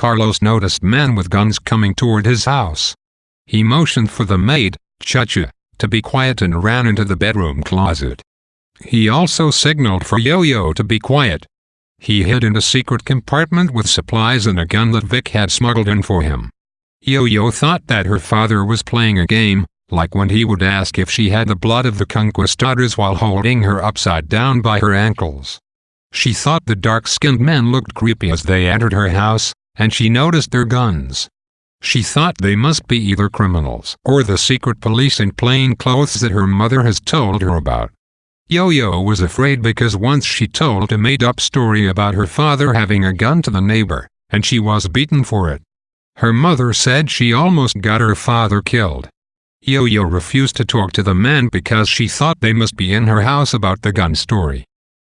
Carlos noticed men with guns coming toward his house. He motioned for the maid, Chucha, to be quiet and ran into the bedroom closet. He also signaled for Yo-Yo to be quiet. He hid in a secret compartment with supplies and a gun that Vic had smuggled in for him. Yo-Yo thought that her father was playing a game, like when he would ask if she had the blood of the Conquistadores while holding her upside down by her ankles. She thought the dark-skinned men looked creepy as they entered her house, and she noticed their guns. She thought they must be either criminals or the secret police in plain clothes that her mother has told her about. Yo-Yo was afraid because once she told a made-up story about her father having a gun to the neighbor, and she was beaten for it. Her mother said she almost got her father killed. Yo-Yo refused to talk to the men because she thought they must be in her house about the gun story.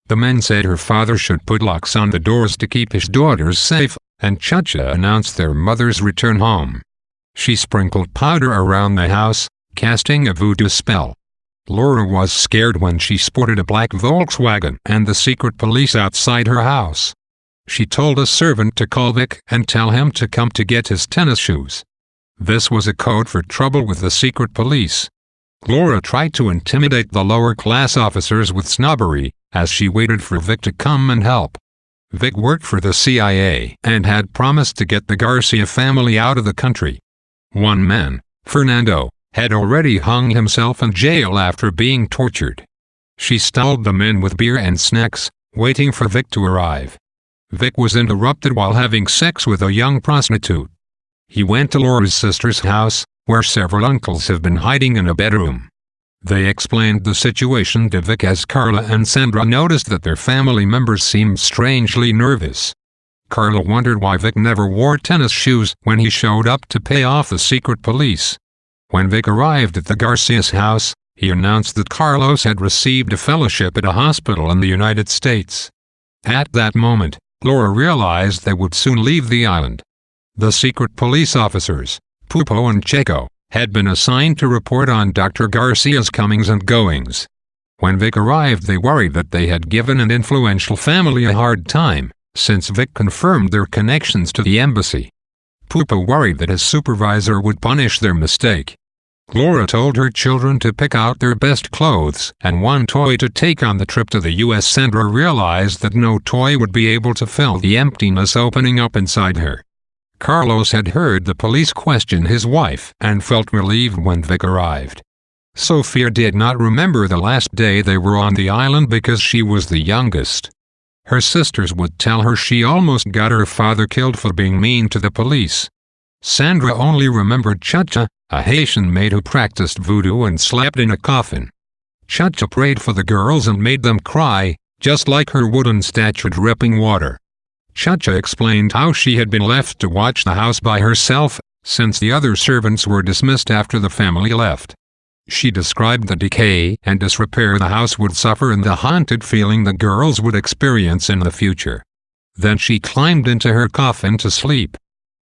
The men said her father should put locks on the doors to keep his daughters safe, and Chucha announced their mother's return home. She sprinkled powder around the house, casting a voodoo spell. Laura was scared when she spotted a black Volkswagen and the secret police outside her house. She told a servant to call Vic and tell him to come to get his tennis shoes. This was a code for trouble with the secret police. Laura tried to intimidate the lower-class officers with snobbery, as she waited for Vic to come and help. Vic worked for the CIA and had promised to get the Garcia family out of the country. One man, Fernando, had already hung himself in jail after being tortured. She stalled the men with beer and snacks, waiting for Vic to arrive. Vic was interrupted while having sex with a young prostitute. He went to Laura's sister's house, where several uncles have been hiding in a bedroom. They explained the situation to Vic as Carla and Sandra noticed that their family members seemed strangely nervous. Carla wondered why Vic never wore tennis shoes when he showed up to pay off the secret police. When Vic arrived at the Garcia's house, he announced that Carlos had received a fellowship at a hospital in the United States. At that moment, Laura realized they would soon leave the island. The secret police officers, Pupo and Checo, had been assigned to report on Dr. Garcia's comings and goings. When Vic arrived, they worried that they had given an influential family a hard time, since Vic confirmed their connections to the embassy. Pupo worried that his supervisor would punish their mistake. Laura told her children to pick out their best clothes and one toy to take on the trip to the U.S. Sandra realized that no toy would be able to fill the emptiness opening up inside her. Carlos had heard the police question his wife and felt relieved when Vic arrived. Sofia did not remember the last day they were on the island because she was the youngest. Her sisters would tell her she almost got her father killed for being mean to the police. Sandra only remembered Chucha, a Haitian maid who practiced voodoo and slept in a coffin. Chucha prayed for the girls and made them cry, just like her wooden statue dripping water. Chucha explained how she had been left to watch the house by herself, since the other servants were dismissed after the family left. She described the decay and disrepair the house would suffer and the haunted feeling the girls would experience in the future. Then she climbed into her coffin to sleep.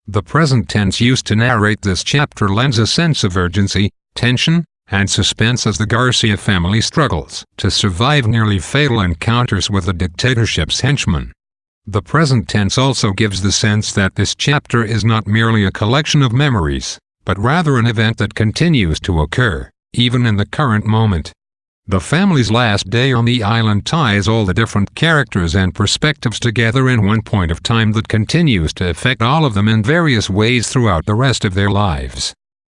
The present tense used to narrate this chapter lends a sense of urgency, tension, and suspense as the Garcia family struggles to survive nearly fatal encounters with the dictatorship's henchmen. The present tense also gives the sense that this chapter is not merely a collection of memories, but rather an event that continues to occur, even in the current moment. The family's last day on the island ties all the different characters and perspectives together in one point of time that continues to affect all of them in various ways throughout the rest of their lives.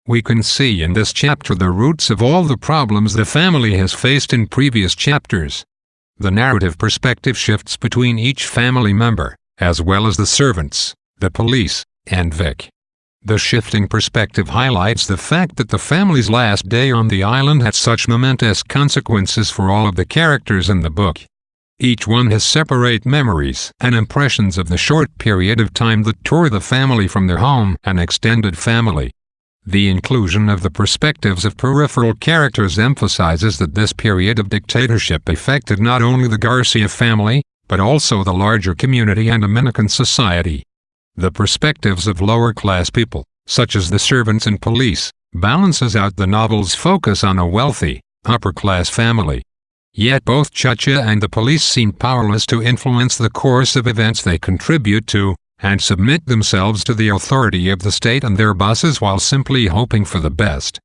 We can see in this chapter the roots of all the problems the family has faced in previous chapters. The narrative perspective shifts between each family member, as well as the servants, the police, and Vic. The shifting perspective highlights the fact that the family's last day on the island had such momentous consequences for all of the characters in the book. Each one has separate memories and impressions of the short period of time that tore the family from their home and extended family. The inclusion of the perspectives of peripheral characters emphasizes that this period of dictatorship affected not only the Garcia family, but also the larger community and Dominican society. The perspectives of lower-class people, such as the servants and police, balances out the novel's focus on a wealthy, upper-class family. Yet both Chucha and the police seem powerless to influence the course of events they contribute to, and submit themselves to the authority of the state and their bosses while simply hoping for the best.